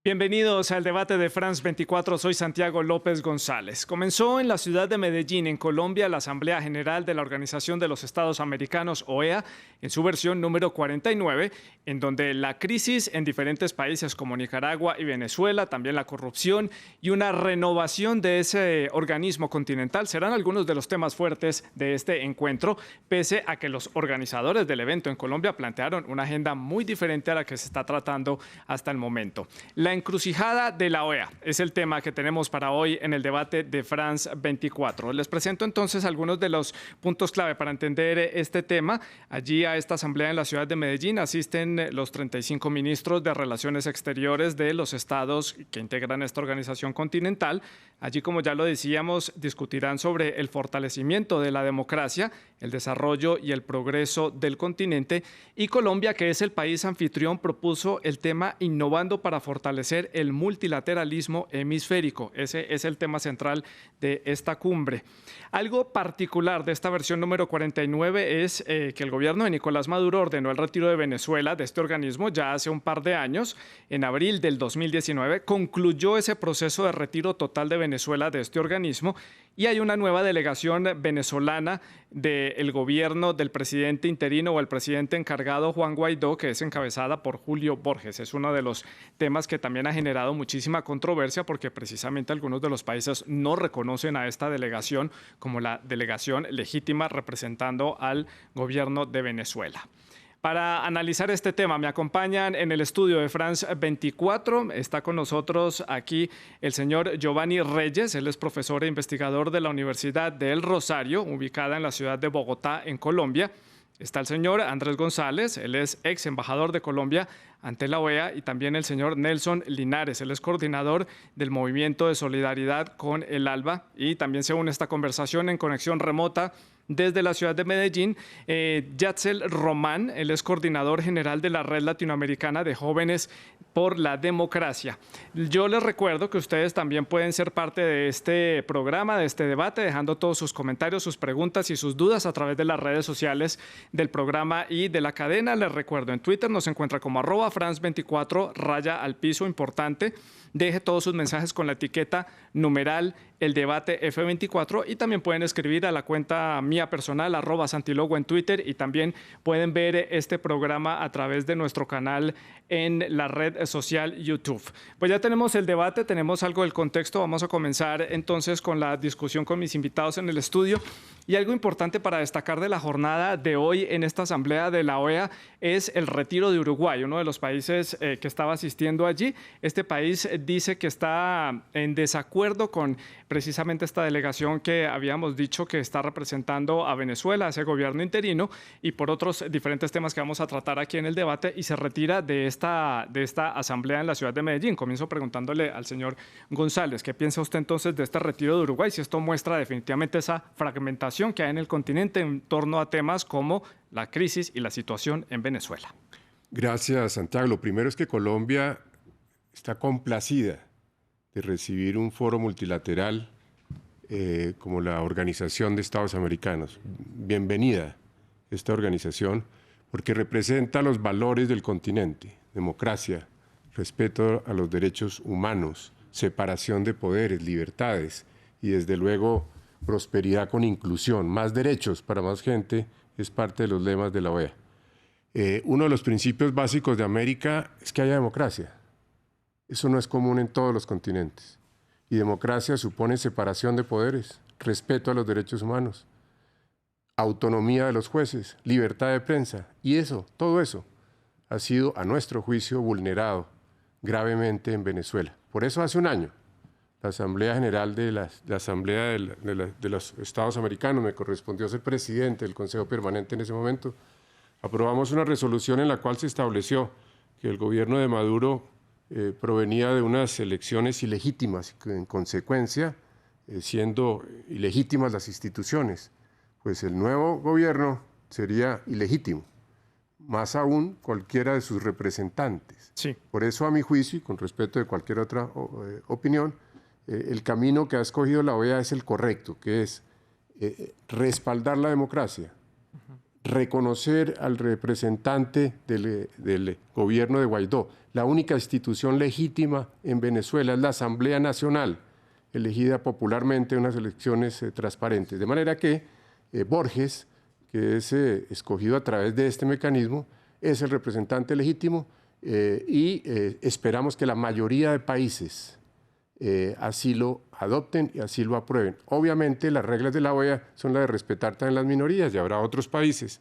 Bienvenidos al debate de France 24. Soy Santiago López González. Comenzó en la ciudad de Medellín, en Colombia, la Asamblea General de la Organización de los Estados Americanos, OEA, en su versión número 49, en donde la crisis en diferentes países como Nicaragua y Venezuela, también la corrupción y una renovación de ese organismo continental serán algunos de los temas fuertes de este encuentro, pese a que los organizadores del evento en Colombia plantearon una agenda muy diferente a la que se está tratando hasta el momento. La encrucijada de la OEA es el tema que tenemos para hoy en el debate de France 24. Les presento entonces algunos de los puntos clave para entender este tema. Allí a esta asamblea en la ciudad de Medellín asisten los 35 ministros de Relaciones Exteriores de los estados que integran esta organización continental. Allí, como ya lo decíamos, discutirán sobre el fortalecimiento de la democracia, el desarrollo y el progreso del continente. Y Colombia, que es el país anfitrión, propuso el tema Innovando para fortalecer el multilateralismo hemisférico. Ese es el tema central de esta cumbre. Algo particular de esta versión número 49 es que el gobierno de Nicolás Maduro ordenó el retiro de Venezuela de este organismo ya hace un par de años. En abril del 2019 concluyó ese proceso de retiro total de Venezuela de este organismo y hay una nueva delegación venezolana del gobierno del presidente interino o el presidente encargado Juan Guaidó, que es encabezada por Julio Borges. Es uno de los temas que también ha generado muchísima controversia porque precisamente algunos de los países no reconocen a esta delegación como la delegación legítima representando al gobierno de Venezuela. Para analizar este tema me acompañan en el estudio de France 24. Está con nosotros aquí el señor Giovanni Reyes. Él es profesor e investigador de la Universidad del Rosario, ubicada en la ciudad de Bogotá, en Colombia. Está el señor Andrés González. Él es ex embajador de Colombia ante la OEA, y también el señor Nelson Linares. Él es coordinador del Movimiento de Solidaridad con el ALBA y también se une a esta conversación en conexión remota desde la ciudad de Medellín, Yatzel Román. Él es coordinador general de la Red Latinoamericana de Jóvenes por la Democracia. Yo les recuerdo que ustedes también pueden ser parte de este programa, de este debate, dejando todos sus comentarios, sus preguntas y sus dudas a través de las redes sociales del programa y de la cadena. Les recuerdo, en Twitter nos encuentra como @France24, raya al piso, importante. Deje todos sus mensajes con la etiqueta numeral el debate F24 y también pueden escribir a la cuenta mía personal @Santilogo en Twitter, y también pueden ver este programa a través de nuestro canal en la red social YouTube. Pues ya tenemos el debate, tenemos algo del contexto. Vamos a comenzar entonces con la discusión con mis invitados en el estudio. Y algo importante para destacar de la jornada de hoy en esta asamblea de la OEA es el retiro de Uruguay, uno de los países que estaba asistiendo allí. Este país dice que está en desacuerdo con precisamente esta delegación que habíamos dicho que está representando a Venezuela, a ese gobierno interino, y por otros diferentes temas que vamos a tratar aquí en el debate, y se retira de esta asamblea en la ciudad de Medellín. Comienzo preguntándole al señor González, ¿qué piensa usted entonces de este retiro de Uruguay? Si esto muestra definitivamente esa fragmentación que hay en el continente en torno a temas como la crisis y la situación en Venezuela. Gracias, Santiago. Lo primero es que Colombia está complacida de recibir un foro multilateral como la Organización de Estados Americanos. Bienvenida esta organización, porque representa los valores del continente: democracia, respeto a los derechos humanos, separación de poderes, libertades y, desde luego, prosperidad con inclusión. Más derechos para más gente es parte de los lemas de la OEA. Uno de los principios básicos de América es que haya democracia. Eso no es común en todos los continentes. Y democracia supone separación de poderes, respeto a los derechos humanos, autonomía de los jueces, libertad de prensa. Y eso, todo eso, ha sido, a nuestro juicio, vulnerado gravemente en Venezuela. Por eso hace un año, la Asamblea General de la Asamblea de los Estados Americanos, me correspondió ser presidente del Consejo Permanente en ese momento, aprobamos una resolución en la cual se estableció que el gobierno de Maduro provenía de unas elecciones ilegítimas y que, en consecuencia, siendo ilegítimas las instituciones, pues el nuevo gobierno sería ilegítimo, más aún cualquiera de sus representantes. Sí. Por eso, a mi juicio, y con respeto de cualquier otra opinión, el camino que ha escogido la OEA es el correcto, que es respaldar la democracia, reconocer al representante del gobierno de Guaidó. La única institución legítima en Venezuela es la Asamblea Nacional, elegida popularmente en unas elecciones transparentes. De manera que Borges, que es escogido a través de este mecanismo, es el representante legítimo y esperamos que la mayoría de países así lo adopten y así lo aprueben. Obviamente las reglas de la OEA son las de respetar también las minorías y habrá otros países,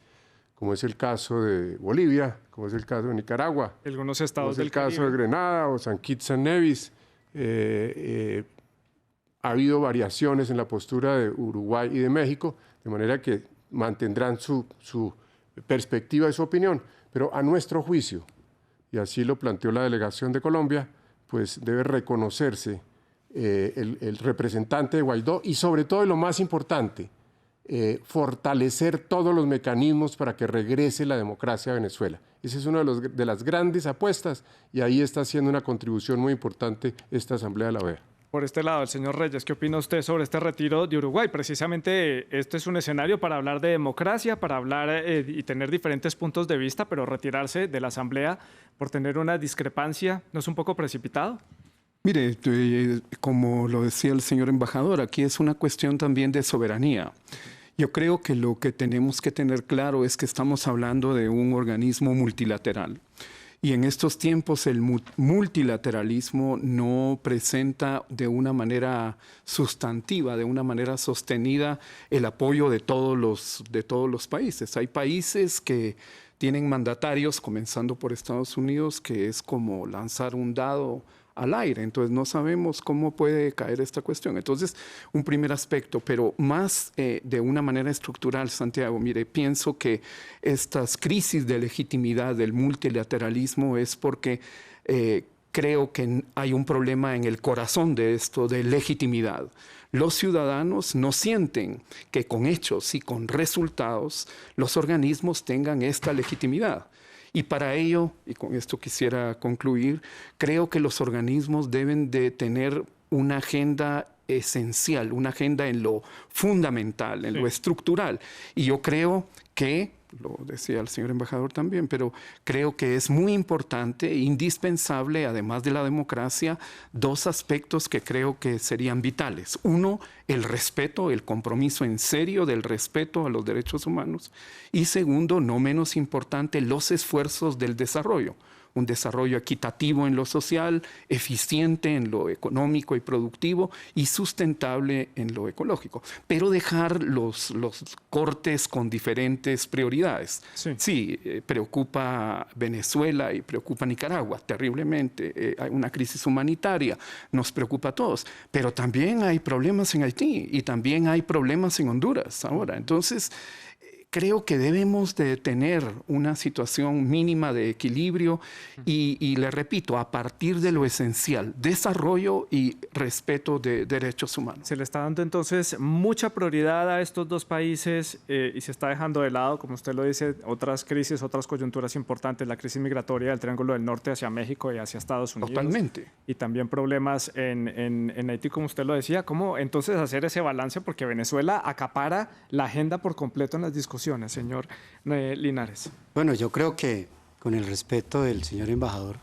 como es el caso de Bolivia, como es el caso de Nicaragua, algunos estados del Caribe, como es el caso de Grenada o San Kitts and Nevis. Ha habido variaciones en la postura de Uruguay y de México, de manera que mantendrán su perspectiva y su opinión, pero a nuestro juicio, y así lo planteó la delegación de Colombia, pues debe reconocerse el representante de Guaidó y sobre todo, y lo más importante, fortalecer todos los mecanismos para que regrese la democracia a Venezuela. Esa es una de las grandes apuestas y ahí está haciendo una contribución muy importante esta Asamblea de la OEA. Por este lado, el señor Reyes, ¿qué opina usted sobre este retiro de Uruguay? Precisamente este es un escenario para hablar de democracia, para hablar y tener diferentes puntos de vista, pero retirarse de la Asamblea por tener una discrepancia, ¿no es un poco precipitado? Mire, como lo decía el señor embajador, aquí es una cuestión también de soberanía. Yo creo que lo que tenemos que tener claro es que estamos hablando de un organismo multilateral. Y en estos tiempos el multilateralismo no presenta de una manera sustantiva, de una manera sostenida, el apoyo de todos los países. Hay países que tienen mandatarios, comenzando por Estados Unidos, que es como lanzar un dado al aire. Entonces no sabemos cómo puede caer esta cuestión. Entonces, un primer aspecto, pero más de una manera estructural, Santiago, mire, pienso que estas crisis de legitimidad del multilateralismo es porque creo que hay un problema en el corazón de esto, de legitimidad. Los ciudadanos no sienten que con hechos y con resultados los organismos tengan esta legitimidad. Y para ello, y con esto quisiera concluir, creo que los organismos deben de tener una agenda esencial, una agenda en lo fundamental, en lo estructural. Y yo creo que, lo decía el señor embajador también, pero creo que es muy importante e indispensable, además de la democracia, dos aspectos que creo que serían vitales. Uno, el respeto, el compromiso en serio del respeto a los derechos humanos. Y segundo, no menos importante, los esfuerzos del desarrollo. Un desarrollo equitativo en lo social, eficiente en lo económico y productivo y sustentable en lo ecológico. Pero dejar los cortes con diferentes prioridades. Sí, preocupa Venezuela y preocupa Nicaragua terriblemente. Hay una crisis humanitaria, nos preocupa a todos. Pero también hay problemas en Haití y también hay problemas en Honduras ahora. Entonces, creo que debemos de tener una situación mínima de equilibrio y le repito, a partir de lo esencial, desarrollo y respeto de derechos humanos. Se le está dando entonces mucha prioridad a estos dos países y se está dejando de lado, como usted lo dice, otras crisis, otras coyunturas importantes, la crisis migratoria del Triángulo del Norte hacia México y hacia Estados Unidos. Totalmente. Y también problemas en Haití, como usted lo decía. ¿Cómo entonces hacer ese balance? Porque Venezuela acapara la agenda por completo en las discusiones. Señor Linares. Bueno, yo creo que, con el respeto del señor embajador,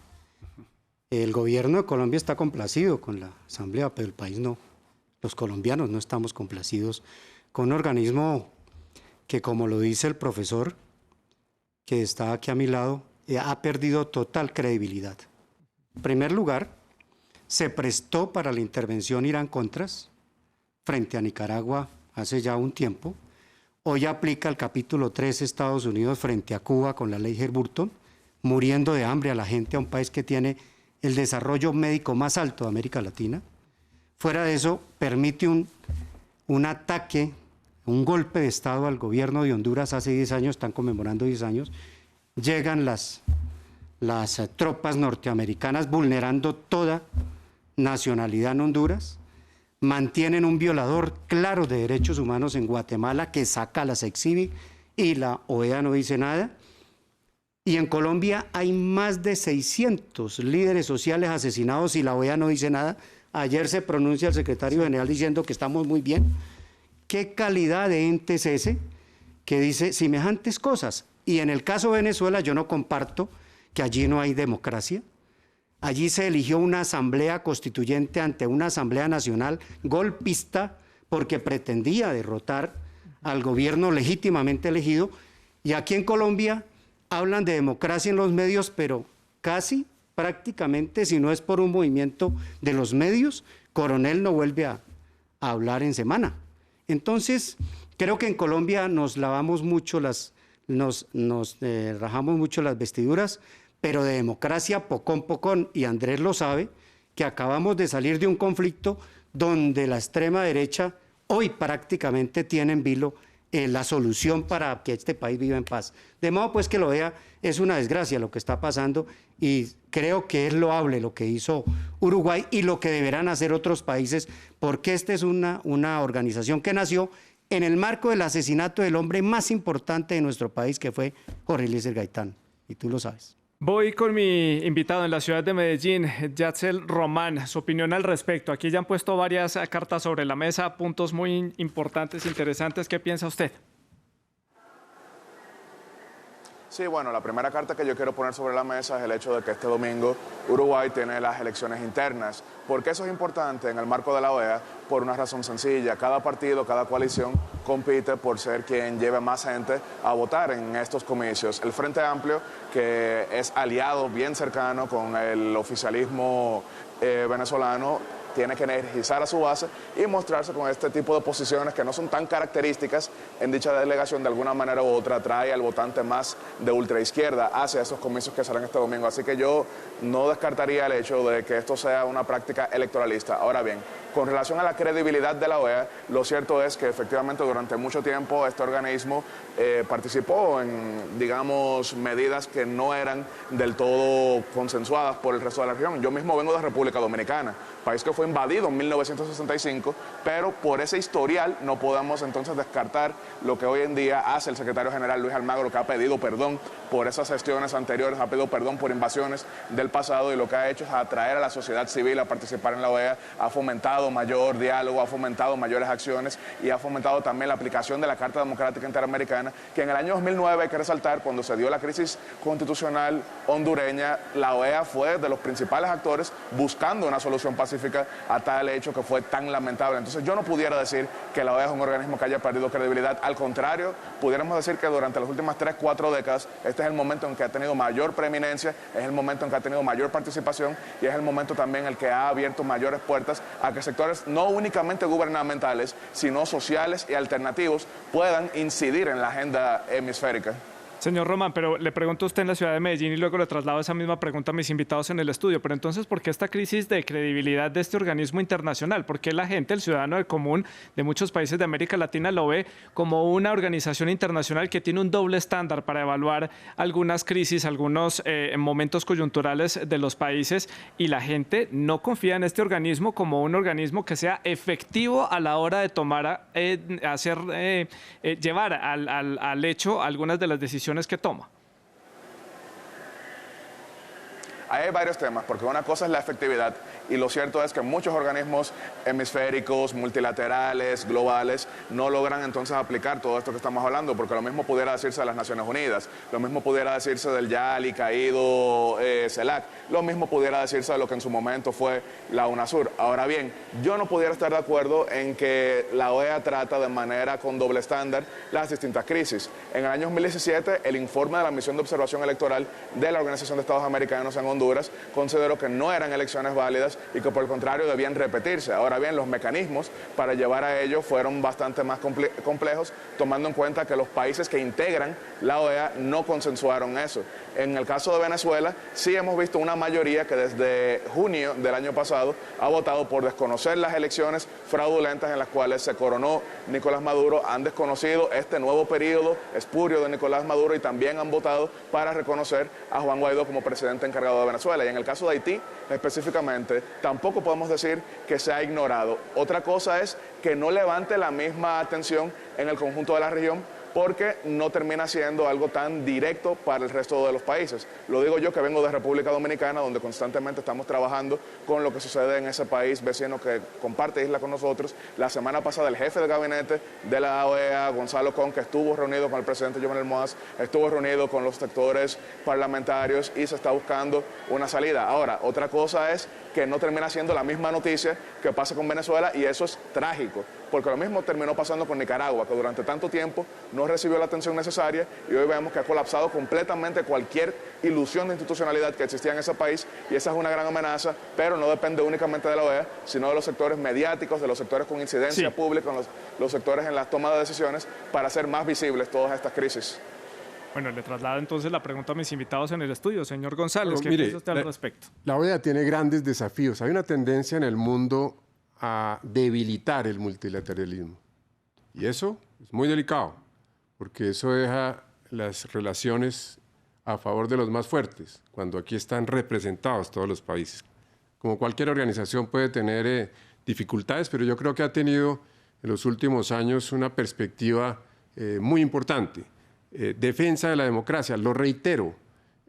el gobierno de Colombia está complacido con la Asamblea, pero el país no. Los colombianos no estamos complacidos con un organismo que, como lo dice el profesor, que está aquí a mi lado, ha perdido total credibilidad. En primer lugar, se prestó para la intervención Irán-Contras frente a Nicaragua hace ya un tiempo. Hoy aplica el capítulo 3 Estados Unidos frente a Cuba con la ley Herburton, muriendo de hambre a la gente, a un país que tiene el desarrollo médico más alto de América Latina. Fuera de eso, permite un ataque, un golpe de Estado al gobierno de Honduras hace 10 años, están conmemorando 10 años. Llegan las tropas norteamericanas vulnerando toda nacionalidad en Honduras. Mantienen un violador claro de derechos humanos en Guatemala que saca a las exhibe y la OEA no dice nada. Y en Colombia hay más de 600 líderes sociales asesinados y la OEA no dice nada. Ayer se pronuncia el secretario general diciendo que estamos muy bien. ¿Qué calidad de ente es ese? que dice semejantes cosas. Y en el caso de Venezuela yo no comparto que allí no hay democracia. Allí se eligió una asamblea constituyente ante una asamblea nacional golpista porque pretendía derrotar al gobierno legítimamente elegido. Y aquí en Colombia hablan de democracia en los medios, pero casi, prácticamente, si no es por un movimiento de los medios, Coronel no vuelve a hablar en semana. Entonces, creo que en Colombia nos lavamos mucho rajamos mucho las vestiduras, pero de democracia pocón, y Andrés lo sabe, que acabamos de salir de un conflicto donde la extrema derecha hoy prácticamente tiene en vilo la solución para que este país viva en paz. De modo pues que lo vea, es una desgracia lo que está pasando y creo que es loable lo que hizo Uruguay y lo que deberán hacer otros países, porque esta es una organización que nació en el marco del asesinato del hombre más importante de nuestro país, que fue Jorge Eliezer Gaitán, y tú lo sabes. Voy con mi invitado en la ciudad de Medellín, Yatsel Román. Su opinión al respecto. Aquí ya han puesto varias cartas sobre la mesa, puntos muy importantes, interesantes. ¿Qué piensa usted? Sí, bueno, la primera carta que yo quiero poner sobre la mesa es el hecho de que este domingo Uruguay tiene las elecciones internas. ¿Por qué eso es importante en el marco de la OEA? Por una razón sencilla. Cada partido, cada coalición compite por ser quien lleve más gente a votar en estos comicios. El Frente Amplio, que es aliado bien cercano con el oficialismo venezolano, tiene que energizar a su base y mostrarse con este tipo de posiciones que no son tan características en dicha delegación. De alguna manera u otra trae al votante más de ultraizquierda hacia esos comicios que salen este domingo. Así que yo no descartaría el hecho de que esto sea una práctica electoralista. Ahora bien, con relación a la credibilidad de la OEA, lo cierto es que efectivamente durante mucho tiempo este organismo participó en, digamos, medidas que no eran del todo consensuadas por el resto de la región. Yo mismo vengo de República Dominicana, país que fue invadido en 1965, pero por ese historial no podemos entonces descartar lo que hoy en día hace el secretario general Luis Almagro, que ha pedido perdón por esas gestiones anteriores, ha pedido perdón por invasiones del pasado, y lo que ha hecho es atraer a la sociedad civil a participar en la OEA, ha fomentado mayor diálogo, ha fomentado mayores acciones y ha fomentado también la aplicación de la Carta Democrática Interamericana, que en el año 2009, hay que resaltar, cuando se dio la crisis constitucional hondureña, la OEA fue de los principales actores buscando una solución pacífica a tal hecho que fue tan lamentable. Entonces yo no pudiera decir que la OEA es un organismo que haya perdido credibilidad, al contrario, pudiéramos decir que durante las últimas 3-4 décadas este es el momento en que ha tenido mayor preeminencia, es el momento en que ha tenido mayor participación y es el momento también en el que ha abierto mayores puertas a que sectores no únicamente gubernamentales, sino sociales y alternativos puedan incidir en la agenda hemisférica. Señor Román, pero le pregunto a usted en la ciudad de Medellín y luego le traslado esa misma pregunta a mis invitados en el estudio. Pero entonces, ¿por qué esta crisis de credibilidad de este organismo internacional? ¿Por qué la gente, el ciudadano de común de muchos países de América Latina lo ve como una organización internacional que tiene un doble estándar para evaluar algunas crisis, algunos momentos coyunturales de los países, y la gente no confía en este organismo como un organismo que sea efectivo a la hora de tomar, llevar al hecho algunas de las decisiones que toma? Ahí hay varios temas, porque una cosa es la efectividad y lo cierto es que muchos organismos hemisféricos, multilaterales, globales, no logran entonces aplicar todo esto que estamos hablando, porque lo mismo pudiera decirse de las Naciones Unidas, lo mismo pudiera decirse del ya alicaído CELAC, lo mismo pudiera decirse de lo que en su momento fue la UNASUR. Ahora bien, yo no pudiera estar de acuerdo en que la OEA trata de manera con doble estándar las distintas crisis. En el año 2017, el informe de la misión de observación electoral de la Organización de Estados Americanos en Honduras consideró que no eran elecciones válidas y que por el contrario debían repetirse. Ahora bien, los mecanismos para llevar a ello fueron bastante más complejos, tomando en cuenta que los países que integran la OEA no consensuaron eso. En el caso de Venezuela, sí hemos visto una mayoría que desde junio del año pasado ha votado por desconocer las elecciones fraudulentas en las cuales se coronó Nicolás Maduro, han desconocido este nuevo periodo espurio de Nicolás Maduro y también han votado para reconocer a Juan Guaidó como presidente encargado de Venezuela. Y en el caso de Haití, específicamente, tampoco podemos decir que se ha ignorado. Otra cosa es que no levante la misma atención en el conjunto de la región, porque no termina siendo algo tan directo para el resto de los países. Lo digo yo que vengo de República Dominicana, donde constantemente estamos trabajando con lo que sucede en ese país vecino que comparte isla con nosotros. La semana pasada el jefe de gabinete de la OEA, Gonzalo Con, que estuvo reunido con el presidente Jovenel Moïse, estuvo reunido con los sectores parlamentarios y se está buscando una salida. Ahora, otra cosa es que no termina siendo la misma noticia que pasa con Venezuela, y eso es trágico, porque lo mismo terminó pasando con Nicaragua, que durante tanto tiempo no recibió la atención necesaria, y hoy vemos que ha colapsado completamente cualquier ilusión de institucionalidad que existía en ese país, y esa es una gran amenaza, pero no depende únicamente de la OEA, sino de los sectores mediáticos, de los sectores con incidencia pública, los sectores en la toma de decisiones, para hacer más visibles todas estas crisis. Bueno, le traslado entonces la pregunta a mis invitados en el estudio. Señor González, ¿qué Mire, piensa usted al respecto? La OEA tiene grandes desafíos. Hay una tendencia en el mundo a debilitar el multilateralismo. Y eso es muy delicado, porque eso deja las relaciones a favor de los más fuertes, cuando aquí están representados todos los países. Como cualquier organización puede tener dificultades, pero yo creo que ha tenido en los últimos años una perspectiva muy importante. Defensa de la democracia, lo reitero,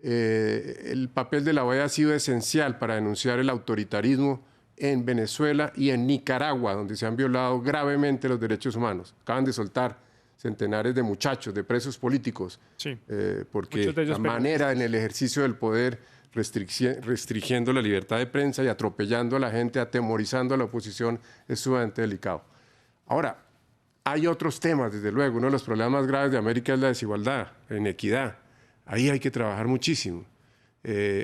el papel de la OEA ha sido esencial para denunciar el autoritarismo en Venezuela y en Nicaragua, donde se han violado gravemente los derechos humanos. Acaban de soltar centenares de muchachos, de presos políticos, porque la manera en el ejercicio del poder, restringiendo la libertad de prensa y atropellando a la gente, atemorizando a la oposición, es sumamente delicado. Ahora, hay otros temas, desde luego. Uno de los problemas más graves de América es la desigualdad, la inequidad. Ahí hay que trabajar muchísimo.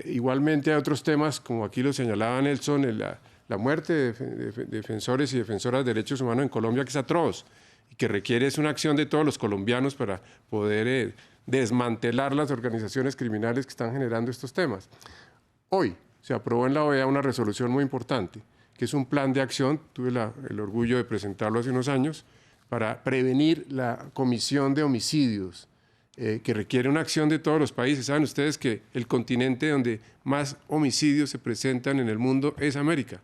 Igualmente hay otros temas, como aquí lo señalaba Nelson, la muerte de defensores y defensoras de derechos humanos en Colombia, que es atroz y que requiere una acción de todos los colombianos para poder desmantelar las organizaciones criminales que están generando estos temas. Hoy se aprobó en la OEA una resolución muy importante, que es un plan de acción, tuve el orgullo de presentarlo hace unos años, para prevenir la comisión de homicidios, que requiere una acción de todos los países. Saben ustedes que el continente donde más homicidios se presentan en el mundo es América.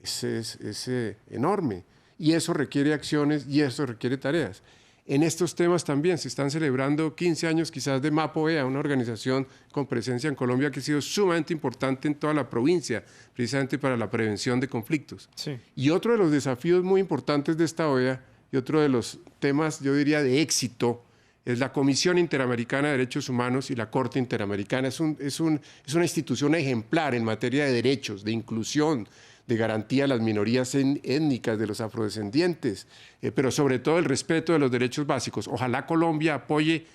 Es enorme, y eso requiere acciones y eso requiere tareas. En estos temas también se están celebrando 15 años quizás de MAPOEA, una organización con presencia en Colombia que ha sido sumamente importante en toda la provincia, precisamente para la prevención de conflictos. Y otro de los desafíos muy importantes de esta OEA, y otro de los temas, yo diría, de éxito, es la Comisión Interamericana de Derechos Humanos y la Corte Interamericana. Es una institución ejemplar en materia de derechos, de inclusión, de garantía a las minorías étnicas, de los afrodescendientes, pero sobre todo el respeto de los derechos básicos. Ojalá Colombia apoye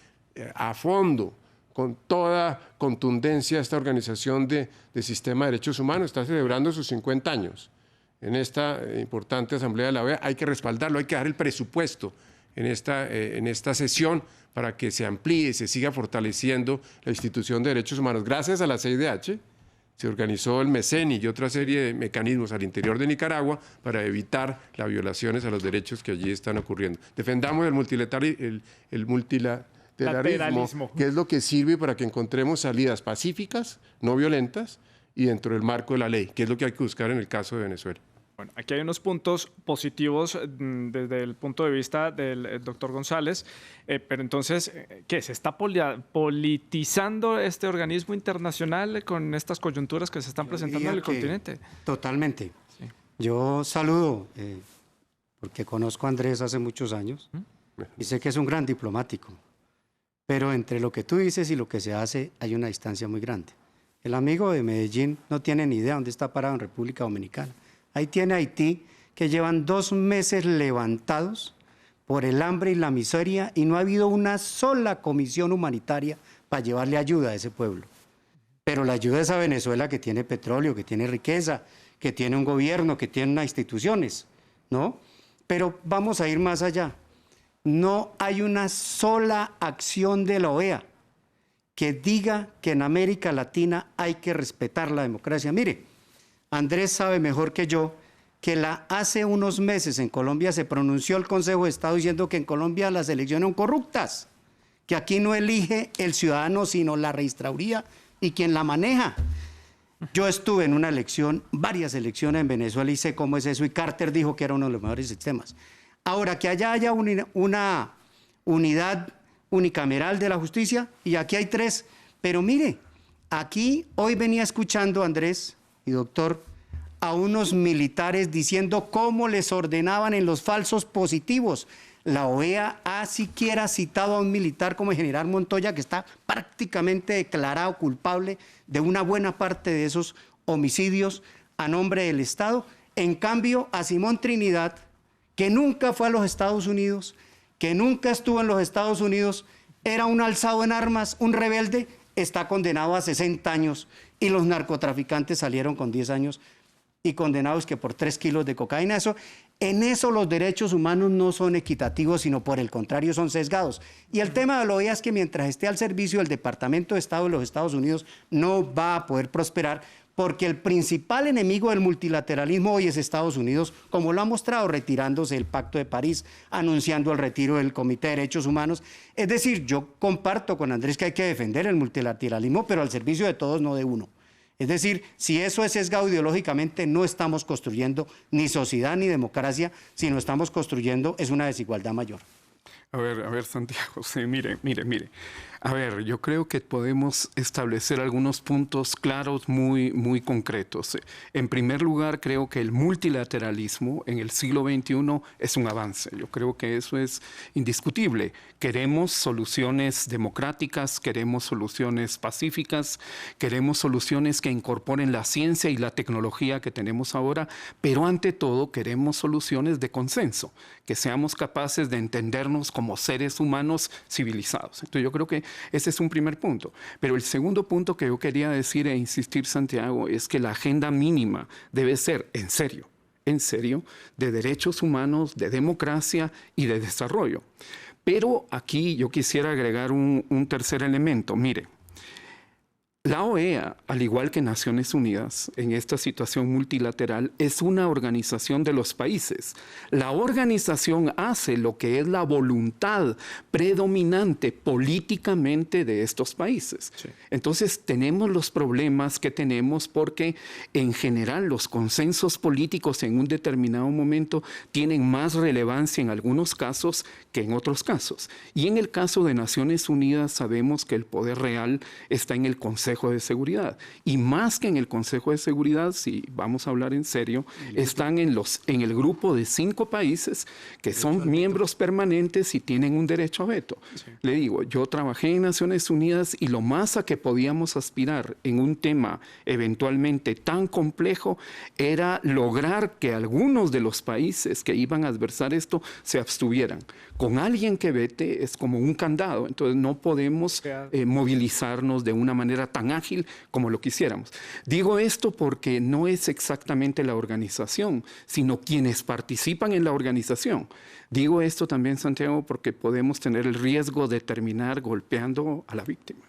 a fondo, con toda contundencia, esta organización de Sistema de Derechos Humanos. Está celebrando sus 50 años. En esta importante Asamblea de la OEA hay que respaldarlo, hay que dar el presupuesto en esta sesión para que se amplíe y se siga fortaleciendo la institución de derechos humanos. Gracias a la CIDH se organizó el MECENI y otra serie de mecanismos al interior de Nicaragua para evitar las violaciones a los derechos que allí están ocurriendo. Defendamos el multilateralismo, que es lo que sirve para que encontremos salidas pacíficas, no violentas, y dentro del marco de la ley, que es lo que hay que buscar en el caso de Venezuela. Bueno, aquí hay unos puntos positivos desde el punto de vista del doctor González, pero entonces, ¿qué? ¿Se está politizando este organismo internacional con estas coyunturas que se están presentando en el continente? Totalmente. Sí. Yo saludo, porque conozco a Andrés hace muchos años y sé que es un gran diplomático, pero entre lo que tú dices y lo que se hace hay una distancia muy grande. El amigo de Medellín no tiene ni idea dónde está parado en República Dominicana. Ahí tiene Haití, que llevan 2 meses levantados por el hambre y la miseria, y no ha habido una sola comisión humanitaria para llevarle ayuda a ese pueblo. Pero la ayuda es a Venezuela, que tiene petróleo, que tiene riqueza, que tiene un gobierno, que tiene unas instituciones, ¿no? Pero vamos a ir más allá. No hay una sola acción de la OEA que diga que en América Latina hay que respetar la democracia. Mire, Andrés sabe mejor que yo que hace unos meses en Colombia se pronunció el Consejo de Estado diciendo que en Colombia las elecciones son corruptas, que aquí no elige el ciudadano sino la registraduría y quien la maneja. Yo estuve en una elección, varias elecciones en Venezuela, y sé cómo es eso, y Carter dijo que era uno de los mejores sistemas. Ahora, que allá haya unidad unicameral de la justicia, y aquí hay 3. Pero mire, aquí hoy venía escuchando, Andrés y doctor, a unos militares diciendo cómo les ordenaban en los falsos positivos. La OEA ha siquiera citado a un militar como el general Montoya, que está prácticamente declarado culpable de una buena parte de esos homicidios a nombre del Estado. En cambio, a Simón Trinidad, que nunca fue a los Estados Unidos, que nunca estuvo en los Estados Unidos, era un alzado en armas, un rebelde, está condenado a 60 años y los narcotraficantes salieron con 10 años y condenados que por 3 kilos de cocaína. En eso los derechos humanos no son equitativos, sino por el contrario son sesgados. Y el tema de la OEA es que mientras esté al servicio del Departamento de Estado de los Estados Unidos no va a poder prosperar, porque el principal enemigo del multilateralismo hoy es Estados Unidos, como lo ha mostrado retirándose del Pacto de París, anunciando el retiro del Comité de Derechos Humanos. Es decir, yo comparto con Andrés que hay que defender el multilateralismo, pero al servicio de todos, no de uno. Es decir, si eso es sesgado ideológicamente, no estamos construyendo ni sociedad ni democracia, sino estamos construyendo es una desigualdad mayor. A ver, Santiago, sí, mire. A ver, yo creo que podemos establecer algunos puntos claros muy concretos. En primer lugar, creo que el multilateralismo en el siglo XXI es un avance. Yo creo que eso es indiscutible. Queremos soluciones democráticas, queremos soluciones pacíficas, queremos soluciones que incorporen la ciencia y la tecnología que tenemos ahora, pero ante todo queremos soluciones de consenso, que seamos capaces de entendernos como seres humanos civilizados. Entonces yo creo que ese es un primer punto. Pero el segundo punto que yo quería decir e insistir, Santiago, es que la agenda mínima debe ser, en serio, de derechos humanos, de democracia y de desarrollo. Pero aquí yo quisiera agregar un tercer elemento. Mire, la OEA, al igual que Naciones Unidas, en esta situación multilateral, es una organización de los países. La organización hace lo que es la voluntad predominante políticamente de estos países. Sí. Entonces, tenemos los problemas que tenemos porque, en general, los consensos políticos en un determinado momento tienen más relevancia en algunos casos que en otros casos. Y en el caso de Naciones Unidas, sabemos que el poder real está en el Consejo de Seguridad. Y más que en el Consejo de Seguridad, si vamos a hablar en serio, están en el grupo de 5 países que son miembros permanentes y tienen un derecho a veto. Sí. Le digo, yo trabajé en Naciones Unidas y lo más a que podíamos aspirar en un tema eventualmente tan complejo era lograr que algunos de los países que iban a adversar esto se abstuvieran. Con alguien que vete es como un candado, entonces no podemos movilizarnos de una manera tan ágil como lo quisiéramos. Digo esto porque no es exactamente la organización, sino quienes participan en la organización. Digo esto también, Santiago, porque podemos tener el riesgo de terminar golpeando a la víctima.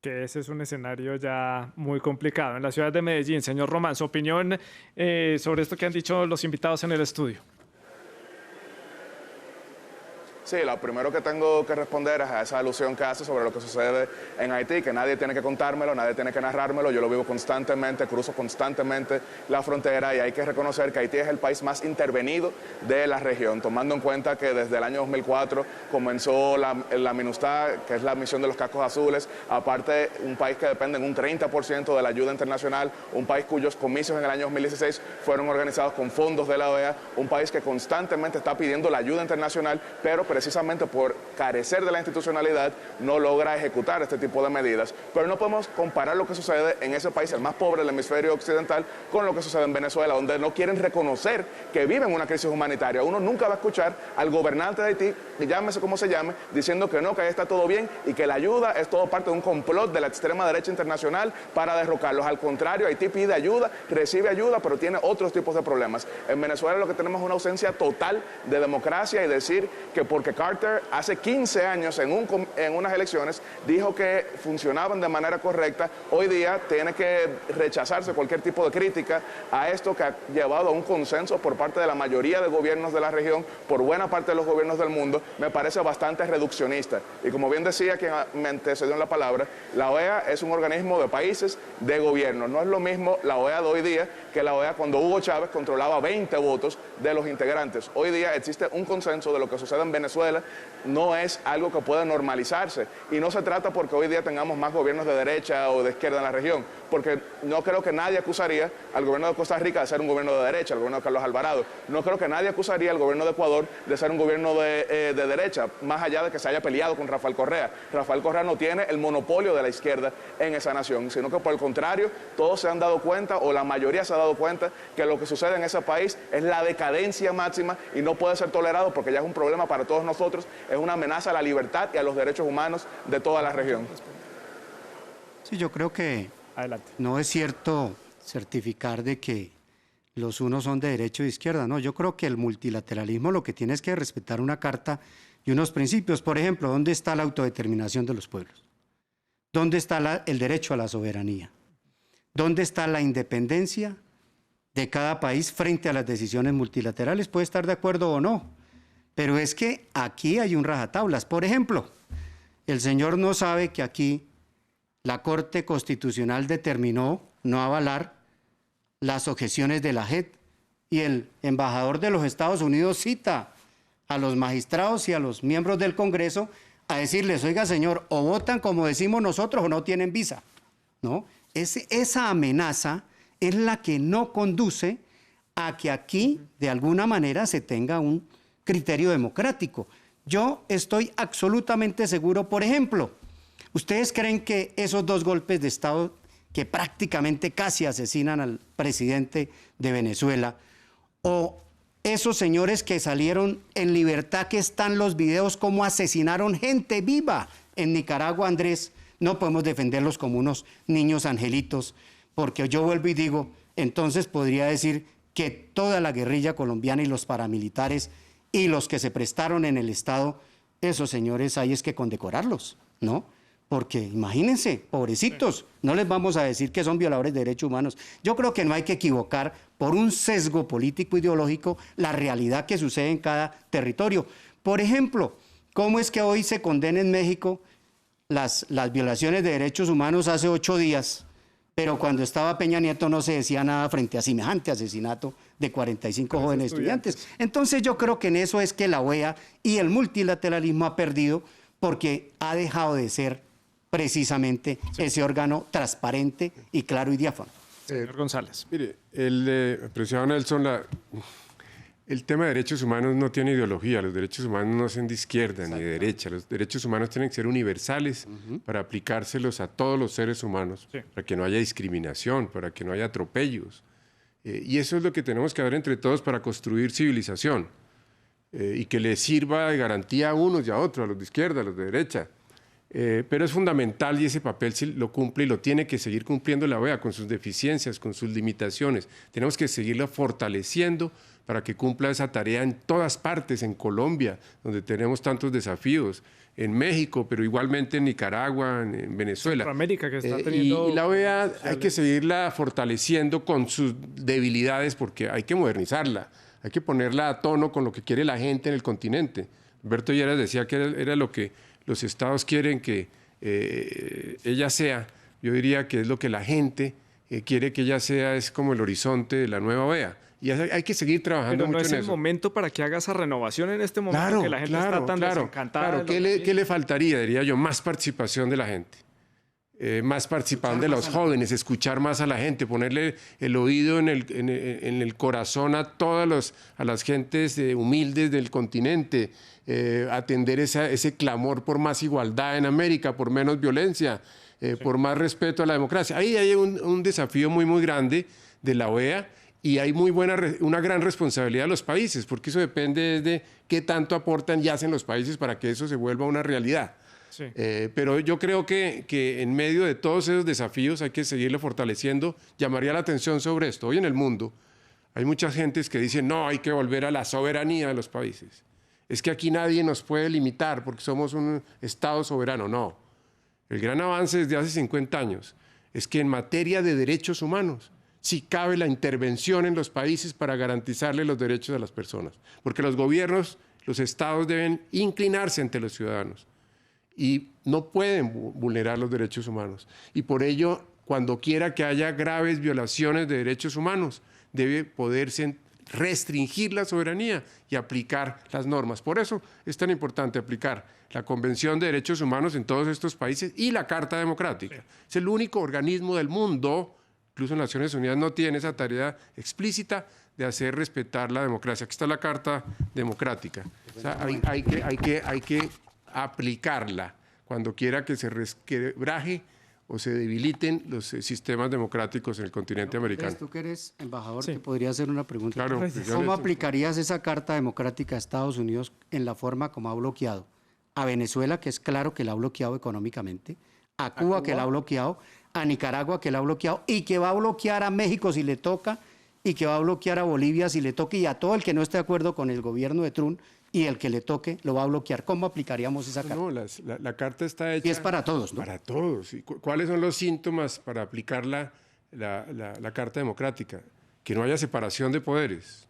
Que ese es un escenario ya muy complicado. En la ciudad de Medellín, señor Román, su opinión sobre esto que han dicho los invitados en el estudio. Sí, lo primero que tengo que responder es a esa alusión que hace sobre lo que sucede en Haití, que nadie tiene que contármelo, nadie tiene que narrármelo, yo lo vivo constantemente, cruzo constantemente la frontera y hay que reconocer que Haití es el país más intervenido de la región, tomando en cuenta que desde el año 2004 comenzó la MINUSTAH, que es la misión de los cascos azules, aparte un país que depende en un 30% de la ayuda internacional, un país cuyos comicios en el año 2016 fueron organizados con fondos de la OEA, un país que constantemente está pidiendo la ayuda internacional, pero precisamente por carecer de la institucionalidad no logra ejecutar este tipo de medidas. Pero no podemos comparar lo que sucede en ese país, el más pobre del hemisferio occidental, con lo que sucede en Venezuela, donde no quieren reconocer que viven una crisis humanitaria. Uno nunca va a escuchar al gobernante de Haití, llámese como se llame, diciendo que no, que ahí está todo bien y que la ayuda es todo parte de un complot de la extrema derecha internacional para derrocarlos. Al contrario, Haití pide ayuda, recibe ayuda, pero tiene otros tipos de problemas. En Venezuela lo que tenemos es una ausencia total de democracia y decir que porque Carter hace 15 años en unas elecciones dijo que funcionaban de manera correcta, hoy día tiene que rechazarse cualquier tipo de crítica a esto que ha llevado a un consenso por parte de la mayoría de gobiernos de la región, por buena parte de los gobiernos del mundo, me parece bastante reduccionista. Y como bien decía quien me antecedió en la palabra, la OEA es un organismo de países, de gobiernos. No es lo mismo la OEA de hoy día que la OEA cuando Hugo Chávez controlaba 20 votos de los integrantes. Hoy día existe un consenso de lo que sucede en Venezuela Venezuela, no es algo que pueda normalizarse. Y no se trata porque hoy día tengamos más gobiernos de derecha o de izquierda en la región, porque no creo que nadie acusaría al gobierno de Costa Rica de ser un gobierno de derecha, al gobierno de Carlos Alvarado. No creo que nadie acusaría al gobierno de Ecuador de ser un gobierno de derecha, más allá de que se haya peleado con Rafael Correa. Rafael Correa no tiene el monopolio de la izquierda en esa nación, sino que por el contrario, todos se han dado cuenta, o la mayoría se ha dado cuenta, que lo que sucede en ese país es la decadencia máxima y no puede ser tolerado porque ya es un problema para todos nosotros, es una amenaza a la libertad y a los derechos humanos de toda la región. Sí, yo creo que Adelante. no es cierto certificar de que los unos son de derecha o de izquierda, no, yo creo que el multilateralismo lo que tiene es que respetar una carta y unos principios. Por ejemplo, ¿dónde está la autodeterminación de los pueblos? ¿Dónde está el derecho a la soberanía? ¿Dónde está la independencia de cada país frente a las decisiones multilaterales? Puede estar de acuerdo o no, pero es que aquí hay un rajatablas. Por ejemplo, el señor no sabe que aquí la Corte Constitucional determinó no avalar las objeciones de la JEP y el embajador de los Estados Unidos cita a los magistrados y a los miembros del Congreso a decirles, oiga señor, o votan como decimos nosotros o no tienen visa, ¿no? Esa amenaza es la que no conduce a que aquí de alguna manera se tenga un criterio democrático. Yo estoy absolutamente seguro, por ejemplo, ¿ustedes creen que esos 2 golpes de Estado que prácticamente casi asesinan al presidente de Venezuela, o esos señores que salieron en libertad, que están los videos cómo asesinaron gente viva en Nicaragua, Andrés, no podemos defenderlos como unos niños angelitos, porque yo vuelvo y digo, entonces podría decir que toda la guerrilla colombiana y los paramilitares y los que se prestaron en el Estado, esos señores hay es que condecorarlos, ¿no? Porque imagínense, pobrecitos, no les vamos a decir que son violadores de derechos humanos. Yo creo que no hay que equivocar por un sesgo político ideológico la realidad que sucede en cada territorio. Por ejemplo, ¿cómo es que hoy se condena en México las violaciones de derechos humanos hace 8 días, pero cuando estaba Peña Nieto no se decía nada frente a semejante asesinato de 45 jóvenes estudiantes? Entonces yo creo que en eso es que la OEA y el multilateralismo ha perdido, porque ha dejado de ser precisamente ese órgano transparente y claro y diáfano. Señor González. Mire, apreciado Nelson, el tema de derechos humanos no tiene ideología. Los derechos humanos no son de izquierda ni de derecha. Los derechos humanos tienen que ser universales para aplicárselos a todos los seres humanos, para que no haya discriminación, para que no haya atropellos. Y eso es lo que tenemos que hacer entre todos para construir civilización y que le sirva de garantía a unos y a otros, a los de izquierda, a los de derecha. Pero es fundamental y ese papel sí lo cumple y lo tiene que seguir cumpliendo la OEA con sus deficiencias, con sus limitaciones. Tenemos que seguirla fortaleciendo para que cumpla esa tarea en todas partes, en Colombia, donde tenemos tantos desafíos, en México, pero igualmente en Nicaragua, en Venezuela. Centroamérica, que está teniendo... Y la OEA hay que seguirla fortaleciendo con sus debilidades porque hay que modernizarla, hay que ponerla a tono con lo que quiere la gente en el continente. Alberto Lleras decía que era lo que los estados quieren que ella sea. Yo diría que es lo que la gente quiere que ella sea, es como el horizonte de la nueva OEA. Y hay que seguir trabajando mucho en eso. Pero no es el momento para que haga esa renovación en este momento, que la gente está tan desencantada. Claro, ¿qué le faltaría? Diría yo, más participación de la gente. Más participación de los jóvenes, escuchar más a la gente, ponerle el oído en el corazón a las gentes humildes del continente, atender ese clamor por más igualdad en América, por menos violencia, por más respeto a la democracia. Ahí hay un desafío muy, muy grande de la OEA y hay una gran responsabilidad de los países, porque eso depende de qué tanto aportan y hacen los países para que eso se vuelva una realidad. Sí. Pero yo creo que en medio de todos esos desafíos hay que seguirlo fortaleciendo. Llamaría la atención sobre esto. Hoy en el mundo hay muchas gentes que dicen, no, hay que volver a la soberanía de los países. Es que aquí nadie nos puede limitar porque somos un Estado soberano. No. El gran avance desde hace 50 años es que en materia de derechos humanos sí cabe la intervención en los países para garantizarle los derechos a las personas. Porque los gobiernos, los estados deben inclinarse ante los ciudadanos y no pueden vulnerar los derechos humanos. Y por ello, cuando quiera que haya graves violaciones de derechos humanos, debe poderse restringir la soberanía y aplicar las normas. Por eso es tan importante aplicar la Convención de Derechos Humanos en todos estos países y la Carta Democrática. Es el único organismo del mundo, incluso Naciones Unidas no tiene esa tarea explícita de hacer respetar la democracia. Aquí está la Carta Democrática. O sea, hay que aplicarla cuando quiera que se resquebraje o se debiliten los sistemas democráticos en el continente americano. Tú que eres embajador, te podría hacer una pregunta. Claro, ¿Cómo aplicarías esa Carta Democrática a Estados Unidos en la forma como ha bloqueado a Venezuela, que es claro que la ha bloqueado económicamente, a Cuba, que la ha bloqueado, a Nicaragua, que la ha bloqueado, y que va a bloquear a México si le toca, y que va a bloquear a Bolivia si le toque, y a todo el que no esté de acuerdo con el gobierno de Trump y el que le toque lo va a bloquear? ¿Cómo aplicaríamos esa carta? No, la carta está hecha... Y es para todos, ¿no? Para todos. ¿Y cuáles son los síntomas para aplicar la Carta Democrática? Que no haya separación de poderes,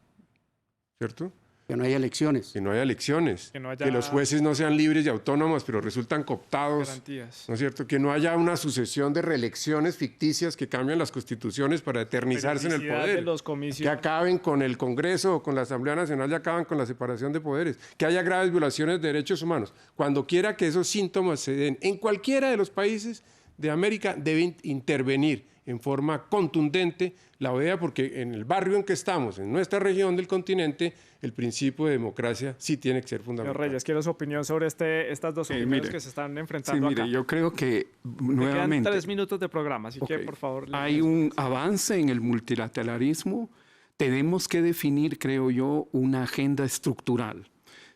¿cierto? Que no haya elecciones. Que no haya elecciones, que los jueces no sean libres y autónomos, pero resultan cooptados, garantías. ¿no es cierto? Que no haya una sucesión de reelecciones ficticias que cambian las constituciones para eternizarse en el poder, de los comicios. que acaben con el Congreso o con la Asamblea Nacional y acaban con la separación de poderes, que haya graves violaciones de derechos humanos. Cuando quiera que esos síntomas se den en cualquiera de los países de América, deben intervenir en forma contundente la OEA, porque en el barrio en que estamos, en nuestra región del continente, el principio de democracia sí tiene que ser fundamental. Señor Reyes, quiero su opinión sobre estas dos opiniones que se están enfrentando acá. Yo creo que nuevamente... Quedan 3 minutos de programa, así que por favor... Hay un avance en el multilateralismo. Tenemos que definir, creo yo, una agenda estructural,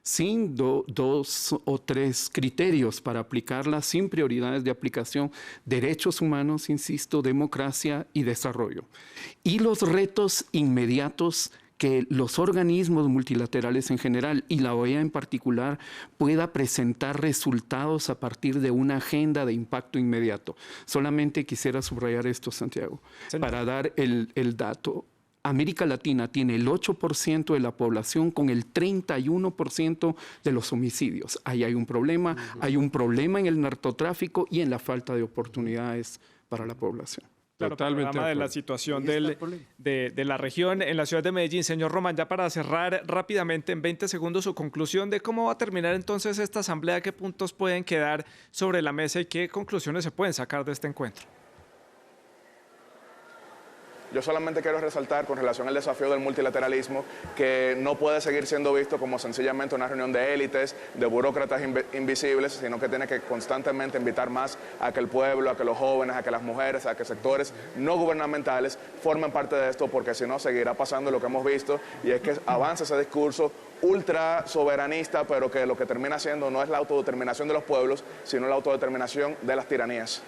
sin 2 o 3 criterios para aplicarla, sin prioridades de aplicación: derechos humanos, insisto, democracia y desarrollo. Y los retos inmediatos que los organismos multilaterales en general y la OEA en particular pueda presentar resultados a partir de una agenda de impacto inmediato. Solamente quisiera subrayar esto, Santiago, para dar el dato. América Latina tiene el 8% de la población con el 31% de los homicidios. Ahí hay un problema. Hay un problema en el narcotráfico y en la falta de oportunidades para la población. Claro, Totalmente de la situación de la región en la ciudad de Medellín. Señor Román, ya para cerrar rápidamente en 20 segundos su conclusión de cómo va a terminar entonces esta asamblea, qué puntos pueden quedar sobre la mesa y qué conclusiones se pueden sacar de este encuentro. Yo solamente quiero resaltar con relación al desafío del multilateralismo que no puede seguir siendo visto como sencillamente una reunión de élites, de burócratas invisibles, sino que tiene que constantemente invitar más a que el pueblo, a que los jóvenes, a que las mujeres, a que sectores no gubernamentales formen parte de esto, porque si no seguirá pasando lo que hemos visto, y es que avanza ese discurso ultra soberanista, pero que lo que termina siendo no es la autodeterminación de los pueblos, sino la autodeterminación de las tiranías.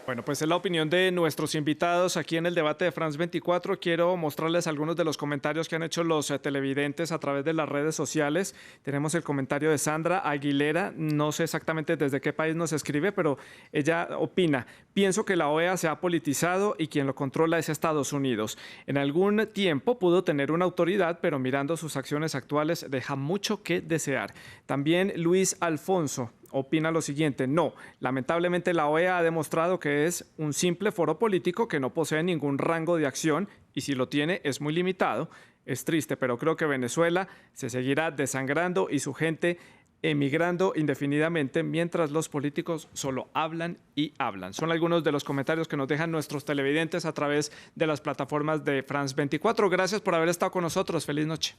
Bueno, pues es la opinión de nuestros invitados aquí en el debate de France 24. Quiero mostrarles algunos de los comentarios que han hecho los televidentes a través de las redes sociales. Tenemos el comentario de Sandra Aguilera, no sé exactamente desde qué país nos escribe, pero ella opina: pienso que la OEA se ha politizado y quien lo controla es Estados Unidos. En algún tiempo pudo tener una autoridad, pero mirando sus acciones actuales deja mucho que desear. También Luis Alfonso opina lo siguiente: no, lamentablemente la OEA ha demostrado que es un simple foro político que no posee ningún rango de acción, y si lo tiene es muy limitado. Es triste, pero creo que Venezuela se seguirá desangrando y su gente emigrando indefinidamente mientras los políticos solo hablan y hablan. Son algunos de los comentarios que nos dejan nuestros televidentes a través de las plataformas de France 24. Gracias por haber estado con nosotros. Feliz noche.